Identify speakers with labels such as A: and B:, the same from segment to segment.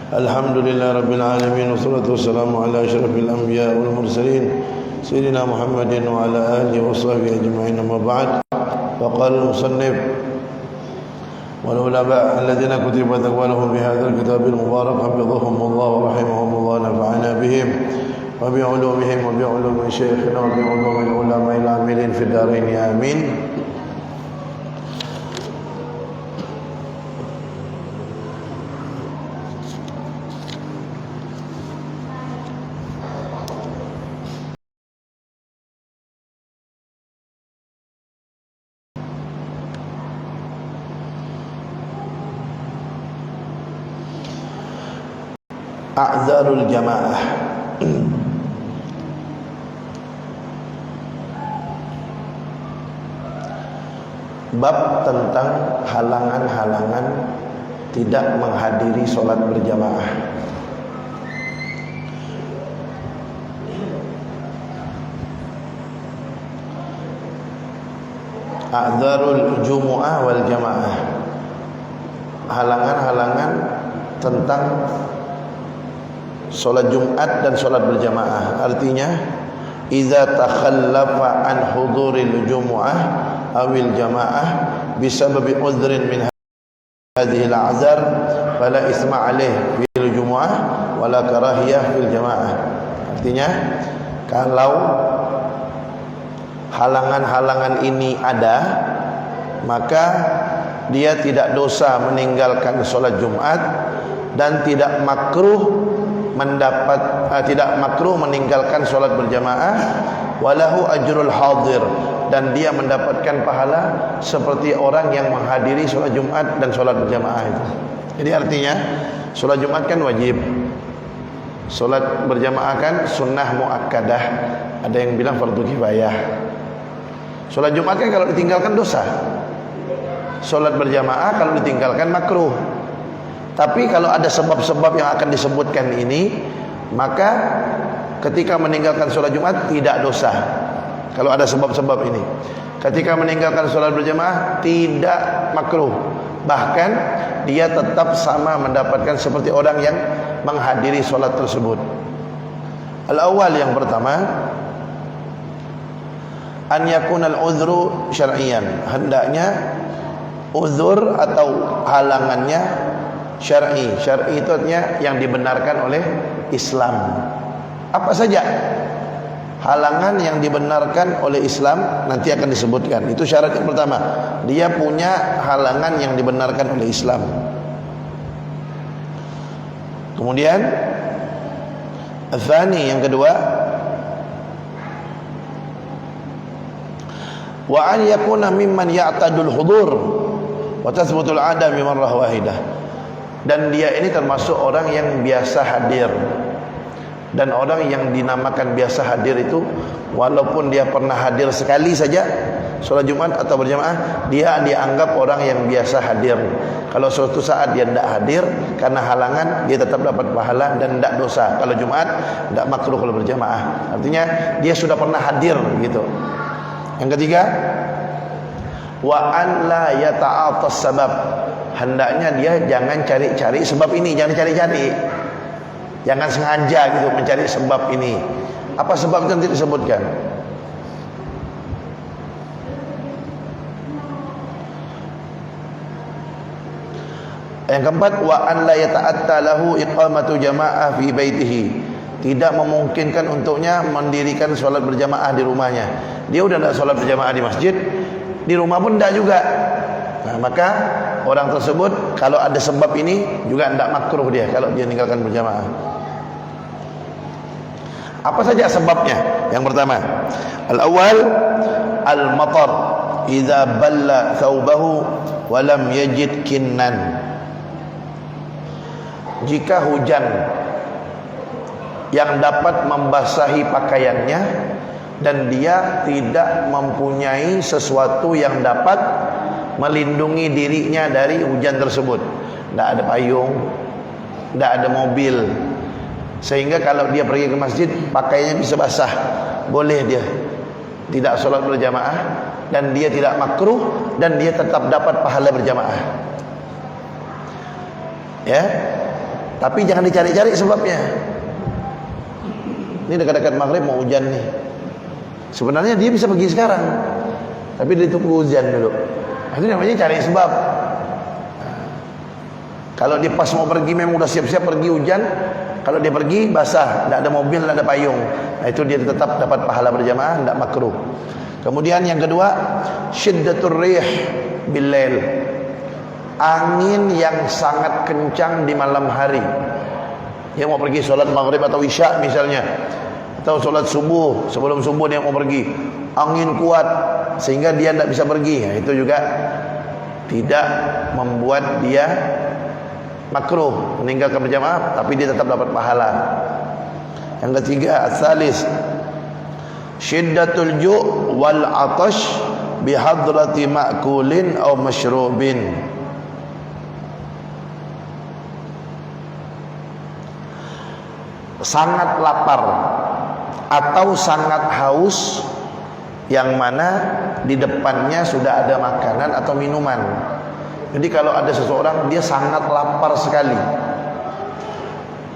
A: Alhamdulillah Rabbil Alamin. Wassalatu wassalamu ala asyrafil anbiya wal mursalin Sayyidina Muhammadin wa ala alihi wa sahbihi ajma'in. Amma ba'd. Faqala al-musannif wal ulama alladhina kutibat aqwaluhum bi hadzal kitabil mubarak hafizahumullah wa rahimahumullah, nafa'ana bihim wa bi ulumihim wa bi ulumi syayikhina wa bi ulumil ulama'il amilin fid dharain, amin. A'dzarul jamaah. Bab tentang halangan-halangan tidak menghadiri sholat berjamaah. A'dzarul jumu'ah wal jamaah. Halangan-halangan tentang sholat Jumat dan sholat berjamaah. Artinya, idza takhallafa an huduril jumu'ah awil jamaah bisababi udhrin min hadhihi al-a'dzar fala isma alaih fil jumu'ah wala karahiyah fil jamaah. Artinya, kalau halangan-halangan ini ada, maka dia tidak dosa meninggalkan sholat Jumat dan tidak makruh meninggalkan sholat berjamaah, walahu ajrul hadir, dan dia mendapatkan pahala seperti orang yang menghadiri sholat Jumat dan sholat berjamaah itu. Jadi artinya sholat Jumat kan wajib, sholat berjamaah kan sunnah muakkadah, ada yang bilang fardu kifayah. Sholat Jumat kan kalau ditinggalkan dosa, sholat berjamaah kalau ditinggalkan makruh. Tapi kalau ada sebab-sebab yang akan disebutkan ini, maka ketika meninggalkan sholat Jumat tidak dosa. Kalau ada sebab-sebab ini, ketika meninggalkan sholat berjamaah tidak makruh, bahkan dia tetap sama mendapatkan seperti orang yang menghadiri sholat tersebut. Al-awwal, yang pertama, an yakunal udhru syar'iyan. Hendaknya uzur atau halangannya syar'i. Syar'i itu artinya yang dibenarkan oleh Islam. Apa saja halangan yang dibenarkan oleh Islam nanti akan disebutkan. Itu syarat yang pertama, dia punya halangan yang dibenarkan oleh Islam. Kemudian tsani, yang kedua, wa an yakuna mimman ya'tadul hudur wa tathbutul ada min marrah wahidah. Dan dia ini termasuk orang yang biasa hadir. Dan orang yang dinamakan biasa hadir itu, walaupun dia pernah hadir sekali saja sholat Jumat atau berjamaah, dia dianggap orang yang biasa hadir. Kalau suatu saat dia tidak hadir karena halangan, dia tetap dapat pahala dan tidak dosa. Kalau Jumat tidak makruh kalau berjamaah. Artinya dia sudah pernah hadir gitu. Yang ketiga, wa an la yata'atas sabab. Hendaknya dia jangan cari-cari sebab ini, jangan cari-cari, jangan sengaja gitu mencari sebab ini. Apa sebab itu nanti disebutkan. Yang keempat, wa an la yata'atta lahu iqamatu jamaah fi baitihi. Tidak memungkinkan untuknya mendirikan sholat berjamaah di rumahnya. Dia udah tidak sholat berjamaah di masjid, di rumah pun tidak juga. Nah, maka orang tersebut kalau ada sebab ini juga tidak makruh dia kalau dia meninggalkan berjamaah. Apa saja sebabnya? Yang pertama, al-awwal al-matar idza balla thawbahu wa lam yajid kinnan. Jika hujan yang dapat membasahi pakaiannya dan dia tidak mempunyai sesuatu yang dapat melindungi dirinya dari hujan tersebut. Tidak ada payung, tidak ada mobil, sehingga kalau dia pergi ke masjid pakaiannya bisa basah, boleh dia tidak sholat berjamaah, dan dia tidak makruh, dan dia tetap dapat pahala berjamaah. Ya, Tapi jangan dicari-cari sebabnya. Ini dekat-dekat maghrib mau hujan nih. Sebenarnya dia bisa pergi sekarang, tapi dia tunggu hujan dulu. Itu namanya cari sebab. Kalau dia pas mau pergi memang udah siap-siap pergi hujan. Kalau dia pergi basah, tidak ada mobil, tidak ada payung, nah, itu dia tetap dapat pahala berjamaah, tidak makruh. Kemudian yang kedua, syiddatur rih billail, angin yang sangat kencang di malam hari. Dia mau pergi sholat maghrib atau isya misalnya, atau sholat subuh, sebelum subuh dia mau pergi, angin kuat sehingga dia tidak bisa pergi. Nah, itu juga tidak membuat dia makruh meninggalkan berjamaah, tapi dia tetap dapat pahala. Yang ketiga, as-salis syiddatul ju' wal 'atash bi hadrati ma'kulin aw mashrubin. Sangat lapar atau sangat haus, yang mana di depannya sudah ada makanan atau minuman. Jadi kalau ada seseorang dia sangat lapar sekali,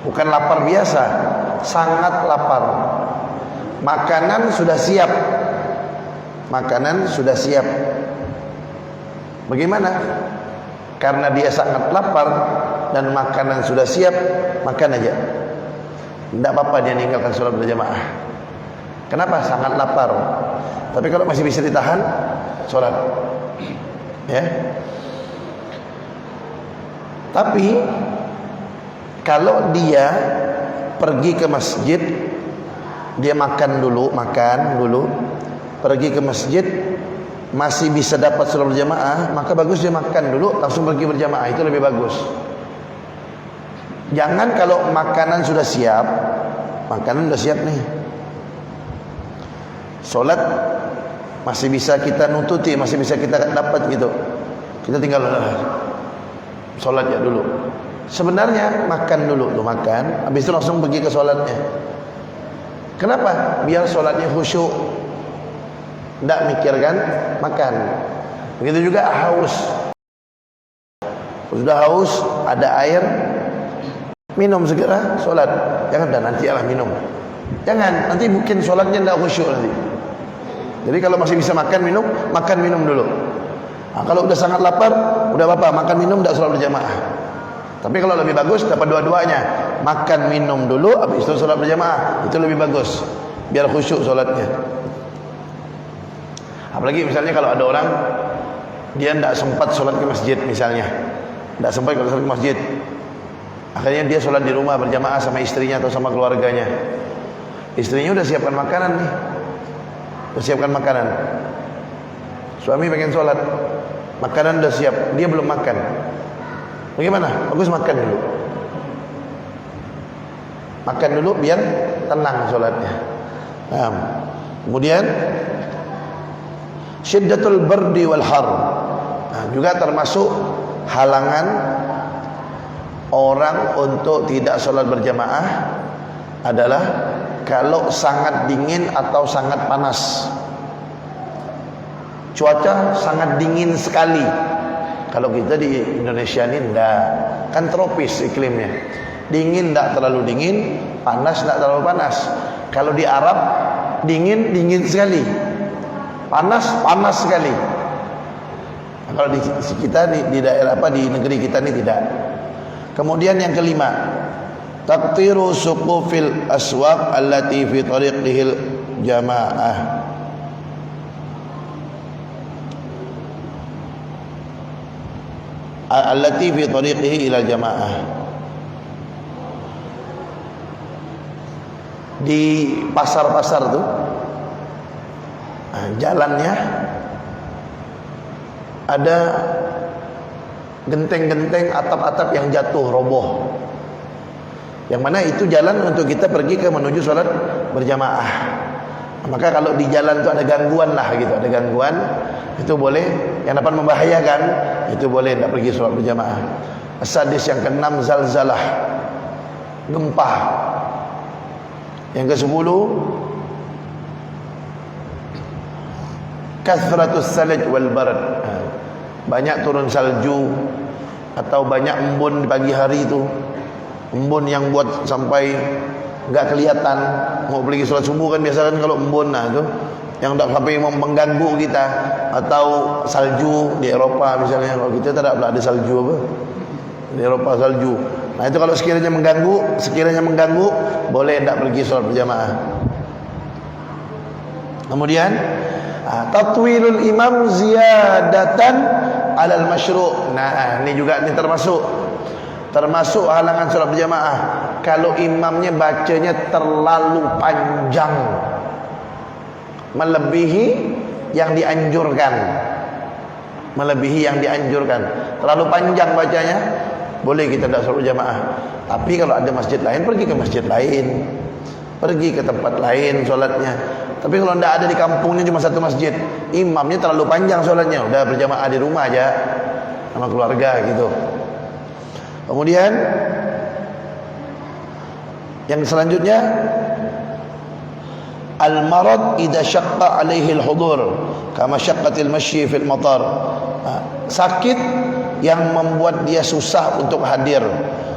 A: bukan lapar biasa, sangat lapar, makanan sudah siap, bagaimana? Karena dia sangat lapar dan makanan sudah siap, makan aja, tidak apa-apa dia meninggalkan sholat berjamaah. Kenapa? Sangat lapar. Tapi kalau masih bisa ditahan, sholat, ya. Tapi kalau dia pergi ke masjid, dia makan dulu, pergi ke masjid masih bisa dapat sholat berjamaah, maka bagus dia makan dulu langsung pergi berjamaah, itu lebih bagus. Jangan kalau makanan sudah siap, nih, sholat masih bisa kita nututi, masih bisa kita dapat gitu, kita tinggal sholat ya dulu. Sebenarnya makan dulu tuh, makan, habis itu langsung pergi ke sholatnya. Kenapa? Biar sholatnya khusyuk, tidak mikirkan makan. Begitu juga haus. Sudah haus, ada air, minum segera, sholat. Jangan dah nanti minum. Jangan, nanti mungkin sholatnya tidak khusyuk nanti. Jadi kalau masih bisa makan minum dulu. Nah, kalau udah sangat lapar, udah apa-apa, makan minum tidak sholat berjamaah. Tapi kalau lebih bagus dapat dua-duanya, makan minum dulu, habis itu sholat berjamaah, itu lebih bagus, biar khusyuk sholatnya. Apalagi misalnya kalau ada orang dia tidak sempat sholat ke masjid misalnya, tidak sempat sholat ke masjid, akhirnya dia sholat di rumah berjamaah sama istrinya atau sama keluarganya. Istrinya udah siapkan makanan nih, suami pengen sholat, makanan udah siap, dia belum makan. Bagaimana? Bagus makan dulu. Makan dulu biar tenang sholatnya. Nah, kemudian syiddatul bardi wal har. Nah, juga termasuk halangan orang untuk tidak sholat berjamaah adalah kalau sangat dingin atau sangat panas. Cuaca sangat dingin sekali. Kalau kita di Indonesia ini enggak, kan tropis iklimnya. Dingin enggak terlalu dingin, panas enggak terlalu panas. Kalau di Arab dingin sekali, panas sekali. Nah, kalau di kita di daerah di negeri kita ini tidak. Kemudian yang kelima, taqtiru suqufil aswaq allati fi tariqihil jamaah. Allati fi tariqihi ila jamaah. Di pasar-pasar tuh jalannya ada genteng-genteng, atap-atap yang jatuh roboh, yang mana itu jalan untuk kita pergi ke menuju sholat berjamaah. Maka kalau di jalan itu ada gangguan ada gangguan, itu boleh, yang dapat membahayakan itu boleh tidak pergi sholat berjamaah. As-sadis yang ke-6, zalzalah, gempa. Yang ke-10, kathratus salaj wal barad, banyak turun salju atau banyak embun di pagi hari itu. embun yang buat sampai enggak kelihatan. Mau pergi solat subuh kan biasa kan kalau embun tu yang tak sampai mengganggu kita, atau salju di Eropah misalnya. Kalau kita tak ada salju apa di Eropah, salju. Nah itu kalau sekiranya mengganggu boleh tidak pergi solat berjamaah. Kemudian tatwilul imam ziyadatan alal masyru'. Nah ini juga termasuk halangan solat berjamaah kalau imamnya bacanya terlalu panjang, melebihi yang dianjurkan. Terlalu panjang bacanya, boleh kita tidak solat berjamaah. Tapi kalau ada masjid lain, pergi ke masjid lain, pergi ke tempat lain solatnya. Tapi kalau tidak ada di kampungnya cuma satu masjid, imamnya terlalu panjang solatnya, udah berjamaah di rumah aja sama keluarga gitu. Kemudian yang selanjutnya, al-marad idza syaqqa alaihi al-hudur kama syaqqatil masyi fil matar. Sakit yang membuat dia susah untuk hadir,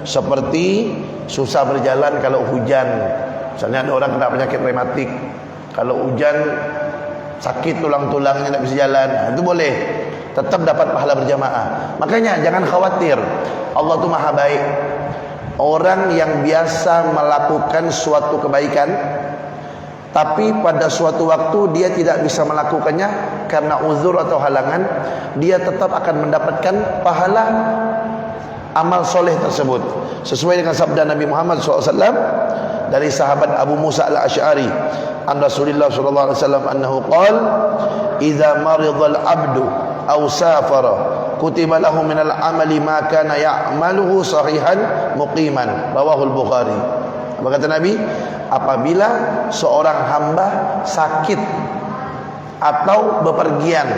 A: seperti susah berjalan kalau hujan. Misalnya ada orang kena penyakit rematik, kalau hujan sakit tulang-tulangnya tidak bisa jalan, itu boleh, tetap dapat pahala berjamaah. Makanya jangan khawatir, Allah tu maha baik. Orang yang biasa melakukan suatu kebaikan, tapi pada suatu waktu dia tidak bisa melakukannya karena uzur atau halangan, dia tetap akan mendapatkan pahala amal soleh tersebut, sesuai dengan sabda Nabi Muhammad SAW dari sahabat Abu Musa al-Ash'ari an Rasulullah SAW annahu qala idza maridal abdu aw safara kutiba lahu minal amali ma kana ya'maluhu sahihan muqiman, rawahul Bukhari. Apa kata Nabi? Apabila seorang hamba sakit atau bepergian,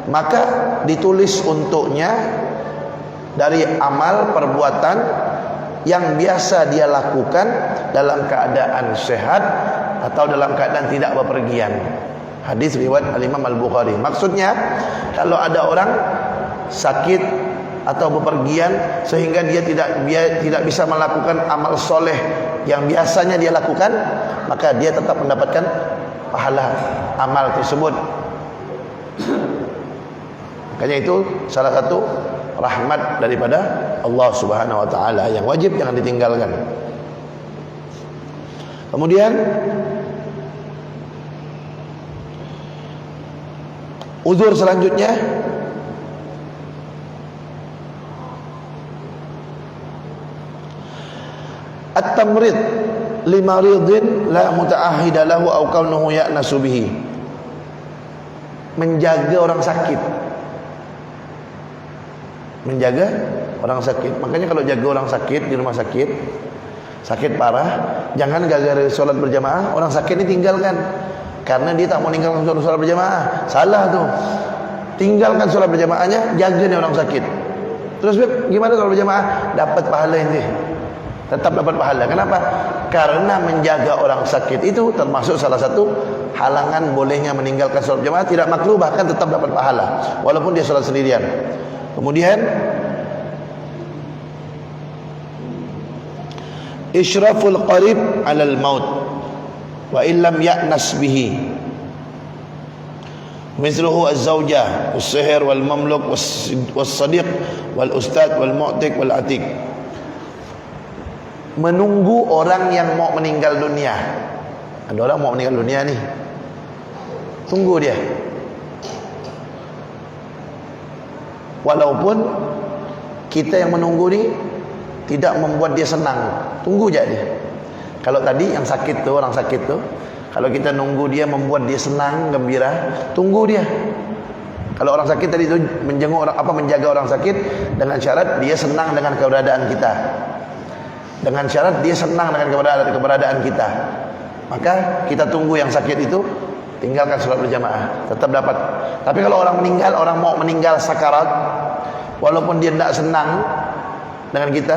A: maka ditulis untuknya dari amal perbuatan yang biasa dia lakukan dalam keadaan sehat atau dalam keadaan tidak bepergian. Hadis riwayat Al-Imam Al-Bukhari. Maksudnya, kalau ada orang sakit atau bepergian sehingga dia tidak bisa melakukan amal soleh yang biasanya dia lakukan, maka dia tetap mendapatkan pahala amal tersebut. Makanya itu salah satu rahmat daripada Allah Subhanahu wa taala yang wajib jangan ditinggalkan. Kemudian uzur selanjutnya, at-tamrid limaridin la muta'ahhida lahu aw kaunuhu ya'nasu bihi. Menjaga orang sakit. Menjaga orang sakit. Makanya kalau jaga orang sakit di rumah sakit, sakit parah, jangan gara-gara solat berjamaah orang sakit ini tinggalkan karena dia tak mau meninggalkan solat berjamaah. Salah tuh. Tinggalkan solat berjamaahnya, jaga nih orang sakit. Terus gimana kalau berjamaah? Dapat pahala ini. Tetap dapat pahala. Kenapa? Karena menjaga orang sakit itu termasuk salah satu halangan bolehnya meninggalkan solat jamaah. Tidak makruh, bahkan tetap dapat pahala walaupun dia solat sendirian. Kemudian isyraful qarib 'alal maut wa illam ya'nas bihi, misluhu az-zawjah was-sihr wal mamluk was-sadiq wal ustad wal mu'tik wal atik. Menunggu orang yang mau meninggal dunia. Ada orang mau meninggal dunia nih, tunggu dia. Walaupun kita yang menunggu ni tidak membuat dia senang, tunggu aja dia. Kalau tadi yang sakit tu, orang sakit tu, kalau kita nunggu dia membuat dia senang, gembira, tunggu dia. Kalau orang sakit tadi tu menjenguk orang, menjaga orang sakit dengan syarat dia senang dengan keberadaan kita. Dengan syarat dia senang dengan keberadaan kita, maka kita tunggu yang sakit itu, tinggalkan solat berjamaah, tetap dapat. Tapi kalau orang meninggal, orang mau meninggal sakarat, walaupun dia tidak senang dengan kita,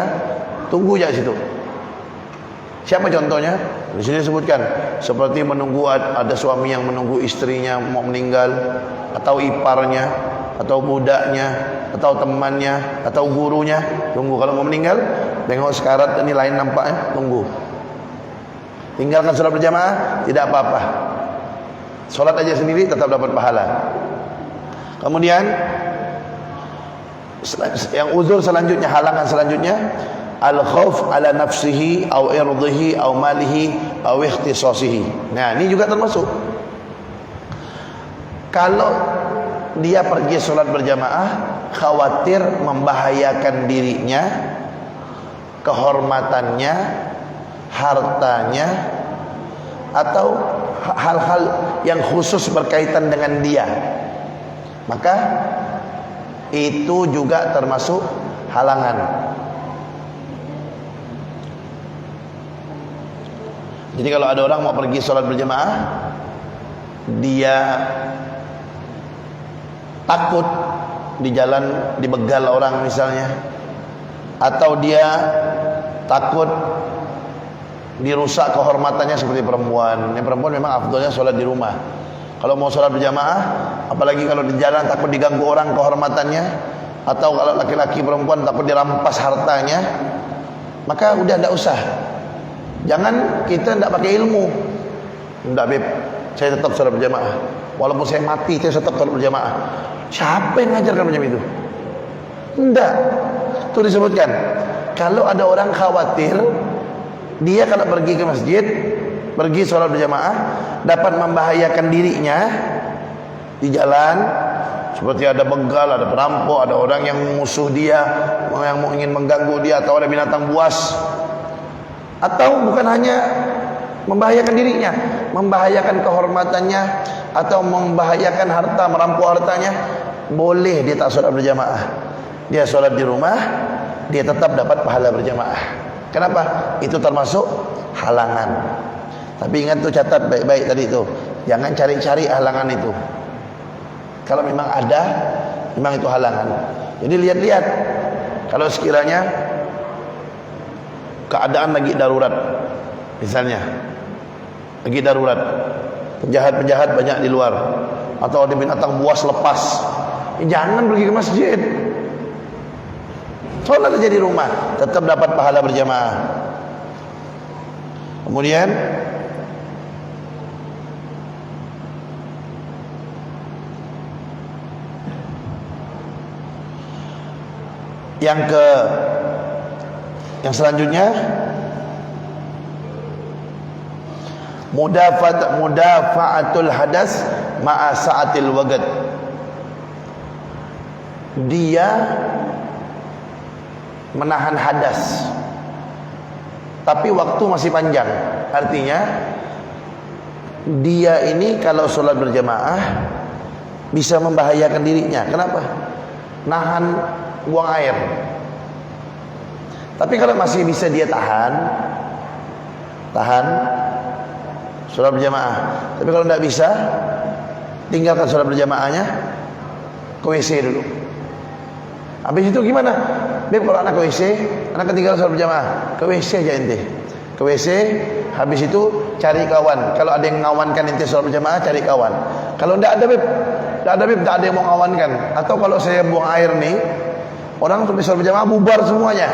A: tunggu aja situ. Siapa contohnya? Di sini disebutkan seperti menunggu ada suami yang menunggu istrinya mau meninggal, atau iparnya, atau budaknya, atau temannya, atau gurunya. Tunggu, kalau mau meninggal Tengok sekarat ini lain nampaknya, tunggu. Tinggalkan sholat berjamaah, tidak apa-apa. Sholat aja sendiri tetap dapat pahala. Kemudian yang uzur selanjutnya, halangan selanjutnya, al-khauf ala nafsihi au irdihi au malihi au ikhtisasihi. Nah, ini juga termasuk. Kalau dia pergi sholat berjamaah khawatir membahayakan dirinya, kehormatannya, hartanya, atau hal-hal yang khusus berkaitan dengan dia, maka itu juga termasuk halangan. Jadi kalau ada orang mau pergi sholat berjamaah, dia takut di jalan dibegal orang misalnya, atau dia takut dirusak kehormatannya seperti perempuan. Yang perempuan memang afdolnya sholat di rumah. Kalau mau sholat berjamaah, apalagi kalau di jalan takut diganggu orang kehormatannya, atau kalau laki-laki perempuan takut dirampas hartanya, maka udah tidak usah. Jangan kita tidak pakai ilmu. Tidak, beb, saya tetap sholat berjamaah. Walaupun saya mati, saya tetap sholat berjamaah. Siapa yang ngajarkan macam itu? Tidak. Itu disebutkan, kalau ada orang khawatir dia kalau pergi ke masjid, pergi sholat berjamaah, dapat membahayakan dirinya di jalan, seperti ada begal, ada perampok, ada orang yang musuh dia, yang ingin mengganggu dia, atau ada binatang buas, atau bukan hanya membahayakan dirinya, membahayakan kehormatannya, atau membahayakan harta, merampok hartanya, boleh dia tak sholat berjamaah. Dia sholat di rumah, dia tetap dapat pahala berjamaah. Kenapa? Itu termasuk halangan. Tapi ingat tuh, catat baik-baik tadi itu, jangan cari-cari halangan itu. Kalau memang ada, memang itu halangan. Jadi lihat-lihat, kalau sekiranya keadaan lagi darurat, misalnya lagi darurat, penjahat-penjahat banyak di luar, atau ada binatang buas lepas, jangan pergi ke masjid, sholat aja di rumah, tetap dapat pahala berjamaah. Kemudian yang selanjutnya, mudafa'atul hadas ma'a sa'atil waqt. Dia menahan hadas tapi waktu masih panjang. Artinya dia ini kalau sholat berjamaah bisa membahayakan dirinya. Kenapa? Nahan buang air. Tapi kalau masih bisa dia tahan sholat berjamaah. Tapi kalau tidak bisa, tinggalkan sholat berjamaahnya, ke WC dulu. Habis itu gimana? Beb, kalau anak ke WC, anak ketinggalan sholat berjamaah, ke WC aja ente. Ke WC, habis itu cari kawan. Kalau ada yang mengawankan ente sholat berjamaah, cari kawan. Kalau tidak ada beb, tidak ada yang mau mengawankan. Atau kalau saya buang air nih, orang untuk sholat berjamaah bubar semuanya,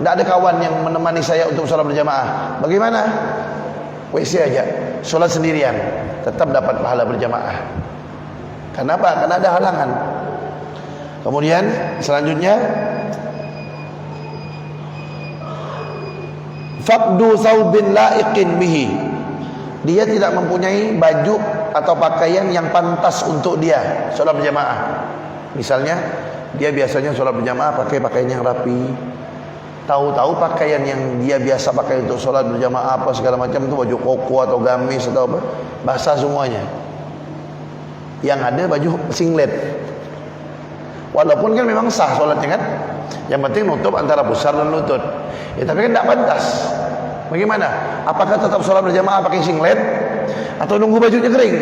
A: tidak ada kawan yang menemani saya untuk sholat berjamaah. Bagaimana? WC aja, sholat sendirian, tetap dapat pahala berjamaah. Kenapa? Karena ada halangan. Kemudian selanjutnya, faqdu thawbin la'iqin bihi. Dia tidak mempunyai baju atau pakaian yang pantas untuk dia sholat berjamaah. Misalnya dia biasanya sholat berjamaah pakai pakaian yang rapi, tahu-tahu pakaian yang dia biasa pakai untuk sholat berjamaah apa segala macam itu baju koko atau gamis atau apa, basah semuanya. Yang ada baju singlet. Walaupun kan memang sah sholatnya kan, yang penting nutup antara pusar dan lutut. Ya tapi kan tidak pantas. Bagaimana? Apakah tetap sholat berjamaah pakai singlet atau nunggu bajunya kering?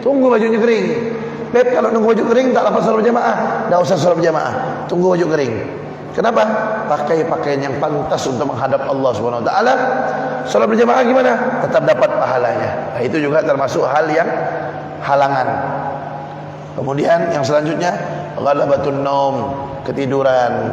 A: Tunggu bajunya kering. Beb, kalau nunggu baju kering tak dapat sholat berjamaah, tidak usah sholat berjamaah, tunggu baju kering. Kenapa? Pakai pakaian yang pantas untuk menghadap Allah Subhanahu Wa Taala. Sholat berjamaah gimana? Tetap dapat pahalanya. Nah, itu juga termasuk hal yang halangan. Kemudian yang selanjutnya, ghalabatun naum, ketiduran.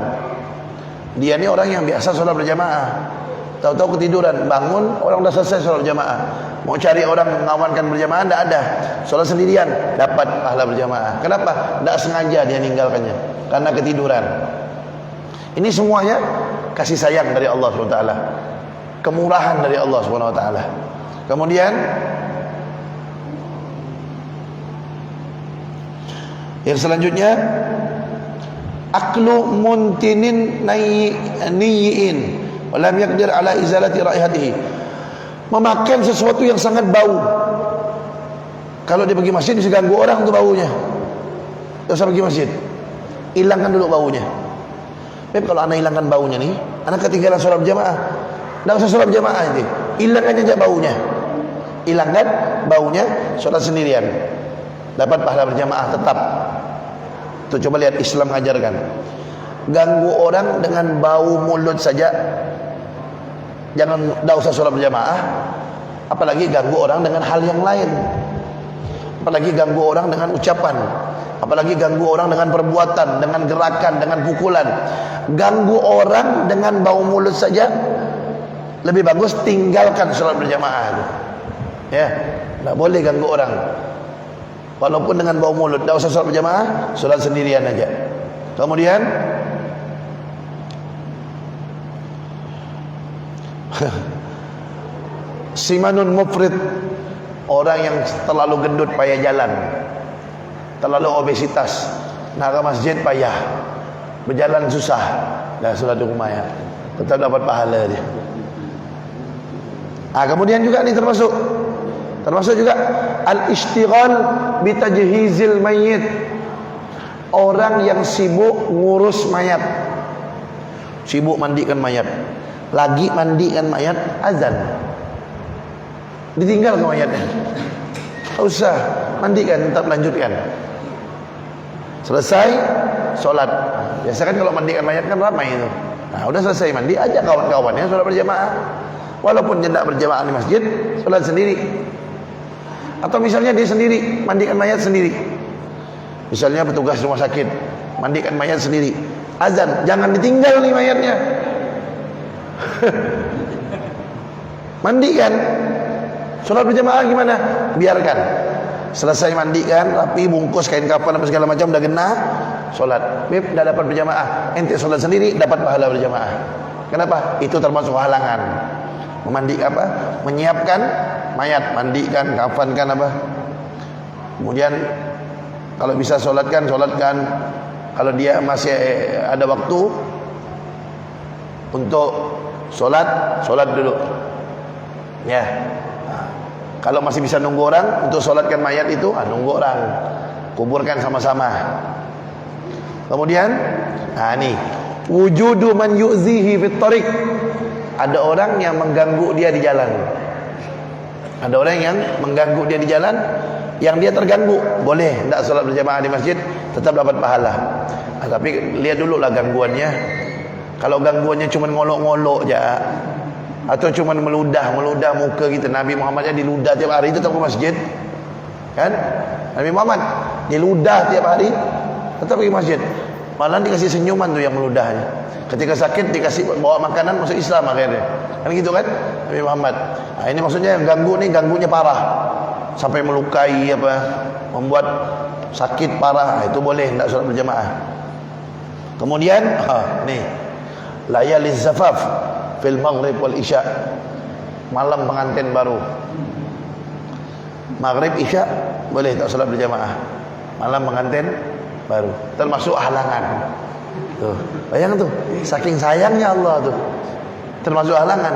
A: Dia ni orang yang biasa sholat berjamaah, tahu-tahu ketiduran, bangun orang dah selesai sholat berjamaah. Mau cari orang mengawankan berjamaah, tidak ada. Sholat sendirian, dapat pahala berjamaah. Kenapa? Tidak sengaja dia meninggalkannya, karena ketiduran. Ini semuanya kasih sayang dari Allah SWT, kemurahan dari Allah SWT. Kemudian yang selanjutnya, aklu muntinin nayyi'in walam yaqdir ala izalati raihatihi, memakan sesuatu yang sangat bau. Kalau dia pergi masjid bisa ganggu orang tu baunya, tak usah pergi masjid, hilangkan dulu baunya. Tapi kalau anak hilangkan baunya nih, anak ketinggalan sholat berjamaah, tak usah sholat berjamaah nanti, hilangkan saja baunya, hilangkan baunya, sholat sendirian, dapat pahala berjamaah tetap. Tuh, coba lihat Islam ajarkan. Ganggu orang dengan bau mulut saja, jangan, tidak usah sholat berjamaah. Apalagi ganggu orang dengan hal yang lain, apalagi ganggu orang dengan ucapan, apalagi ganggu orang dengan perbuatan, dengan gerakan, dengan pukulan. Ganggu orang dengan bau mulut saja, lebih bagus tinggalkan sholat berjamaah. Ya, tidak boleh ganggu orang walaupun dengan bau mulut. Tak usah sholat berjamaah, sholat sendirian aja. Kemudian simanun mufrid, orang yang terlalu gendut payah jalan, terlalu obesitas, nak ke masjid payah, berjalan susah, dah sholat di rumah ya, tetap dapat pahala dia. Kemudian juga ni termasuk juga al-ishtighal bitajhizil mayyit, orang yang sibuk ngurus mayat, sibuk mandikan mayat, lagi mandikan mayat azan, ditinggal ke mayatnya, tak usah mandikan, tetap lanjutkan, selesai sholat. Biasa kan kalau mandikan mayat kan ramai itu. Udah selesai mandi, ajak kawan-kawannya sholat berjamaah, walaupun dia tidak berjamaah di masjid, sholat sendiri. Atau misalnya dia sendiri mandikan mayat sendiri, misalnya petugas rumah sakit mandikan mayat sendiri, azan, jangan ditinggal nih mayatnya. Mandikan, sholat berjamaah gimana? Biarkan, selesai mandikan, rapi, bungkus kain kafan apa segala macam, dah genah, sholat. Beb, dah dapat berjamaah. Ente sholat sendiri dapat pahala berjamaah. Kenapa? Itu termasuk halangan. Memandi apa? Menyiapkan mayat, mandikan, kafankan apa. Kemudian kalau bisa sholatkan. Kalau dia masih ada waktu untuk sholat dulu. Ya. Kalau masih bisa nunggu orang untuk sholatkan mayat itu, nunggu orang, kuburkan sama-sama. Kemudian, nih, wujudu man yu'zihi fit tariq. Ada orang yang mengganggu dia di jalan. Ada orang yang mengganggu dia di jalan, yang dia terganggu, boleh tidak sholat berjamaah di masjid, tetap dapat pahala. Tapi lihat dulu lah gangguannya. Kalau gangguannya cuma ngolok-ngolok je, atau cuma meludah muka kita, Nabi Muhammad aja diludah tiap hari tetap ke masjid, kan? Nabi Muhammad diludah tiap hari tetap pergi masjid. Malah dikasih senyuman tu yang meludahnya. Ketika sakit dikasih bawa makanan, masuk Islam akhirnya. Kan gitu kan Nabi Muhammad. Ini maksudnya yang ganggu ni, ganggunya parah sampai melukai apa, membuat sakit parah, itu boleh tidak sholat berjamaah. Kemudian nih, layaliz zafaf fil maghrib wal isya, malam pengantin baru, maghrib isya boleh tak sholat berjamaah, malam pengantin baru, termasuk halangan. Tuh, bayang tuh, saking sayangnya Allah tuh, termasuk halangan.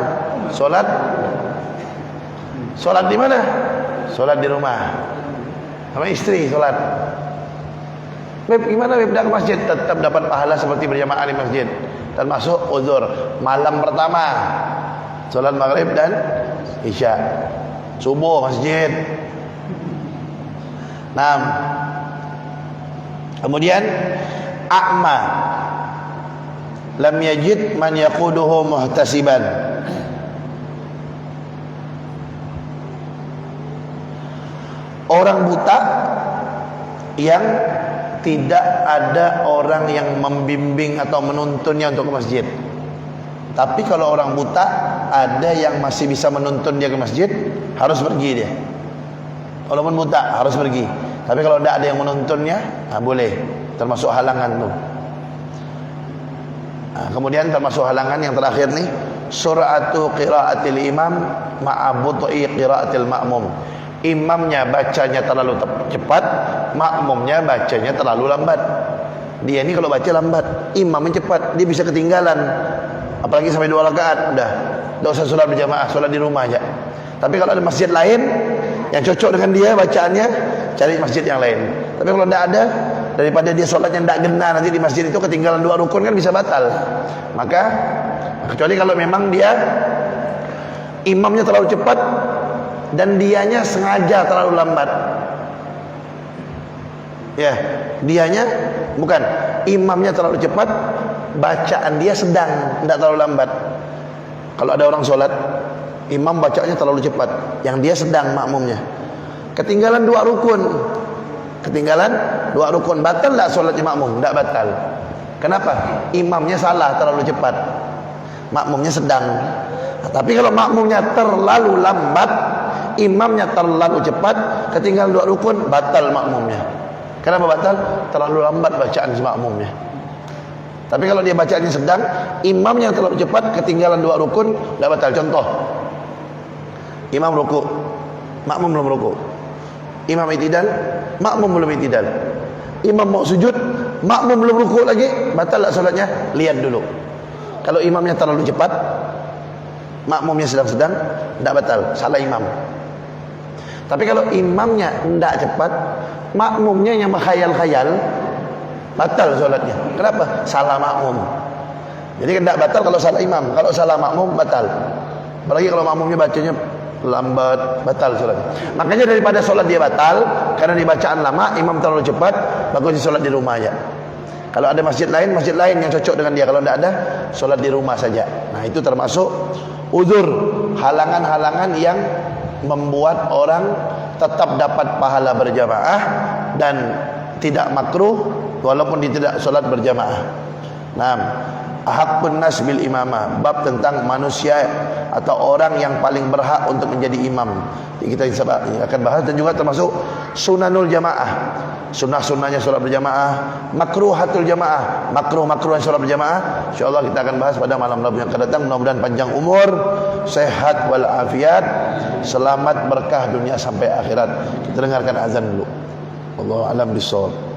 A: Sholat di mana? Sholat di rumah sama istri, sholat. Beb, gimana beb, dah ke masjid, tetap dapat pahala seperti berjamaah di masjid. Termasuk uzur, malam pertama sholat maghrib dan isya, subuh masjid. Kemudian a'ma lam yajid man yaquduhu muhtasiban, orang buta yang tidak ada orang yang membimbing atau menuntunnya untuk ke masjid. Tapi kalau orang buta, ada yang masih bisa menuntun dia ke masjid, harus pergi dia. Walaupun buta, harus pergi. Tapi kalau tidak ada yang menuntunnya, boleh. Termasuk halangan tu. Kemudian termasuk halangan yang terakhir nih, sur'atu qiraatil imam ma'abut'i qiraatil ma'mum. Imamnya bacanya terlalu cepat, makmumnya bacanya terlalu lambat. Dia ini kalau baca lambat, imamnya cepat, dia bisa ketinggalan. Apalagi sampai 2 rakaat, udah. Tak usah solat berjamaah, solat di rumah aja. Tapi kalau ada masjid lain yang cocok dengan dia bacaannya, cari masjid yang lain. Tapi kalau tidak ada, daripada dia solatnya tidak gena nanti di masjid itu ketinggalan 2 rukun kan bisa batal. Maka kecuali kalau memang dia imamnya terlalu cepat dan dianya sengaja terlalu lambat. Ya, dianya bukan, imamnya terlalu cepat, bacaan dia sedang, tidak terlalu lambat. Kalau ada orang solat, imam bacanya terlalu cepat, yang dia sedang makmumnya, ketinggalan 2 rukun. Ketinggalan 2 rukun, batal tak solatnya makmum? Tidak batal. Kenapa? Imamnya salah, terlalu cepat, makmumnya sedang. Tapi kalau makmumnya terlalu lambat, imamnya terlalu cepat, ketinggalan 2 rukun, batal makmumnya. Kenapa batal? Terlalu lambat bacaan makmumnya. Tapi kalau dia bacaannya sedang, imamnya terlalu cepat, ketinggalan 2 rukun, tidak batal. Contoh, imam ruku, makmum belum ruku. Imam i'tidal, makmum belum i'tidal. Imam mau sujud, makmum belum ruku lagi, batal tak salatnya? Lihat dulu. Kalau imamnya terlalu cepat, makmumnya sedang-sedang, tidak batal, salah imam. Tapi kalau imamnya tidak cepat, makmumnya yang berkhayal-khayal, batal solatnya. Kenapa? Salah makmum. Jadi tidak batal kalau salah imam. Kalau salah makmum, batal. Apalagi kalau makmumnya bacanya lambat, batal solatnya. Makanya daripada solat dia batal karena dibacaan lama, imam terlalu cepat, bagus solat di rumah aja. Kalau ada masjid lain yang cocok dengan dia. Kalau tidak ada, solat di rumah saja. Nah, itu termasuk uzur, halangan-halangan yang membuat orang tetap dapat pahala berjamaah dan tidak makruh walaupun dia tidak solat berjamaah. Nah, ahakun nas bil imamah, bab tentang manusia atau orang yang paling berhak untuk menjadi imam. Kita akan bahas, dan juga termasuk sunanul jamaah, sunnah-sunnahnya solat berjamaah, makruhatul jamaah, makruh-makruh solat berjamaah. InsyaAllah kita akan bahas pada malam Rabu yang akan datang. Mudah-mudahan panjang umur, sehat walafiat, selamat berkah dunia sampai akhirat. Kita dengarkan azan dulu. Wallahu a'lam bishawab.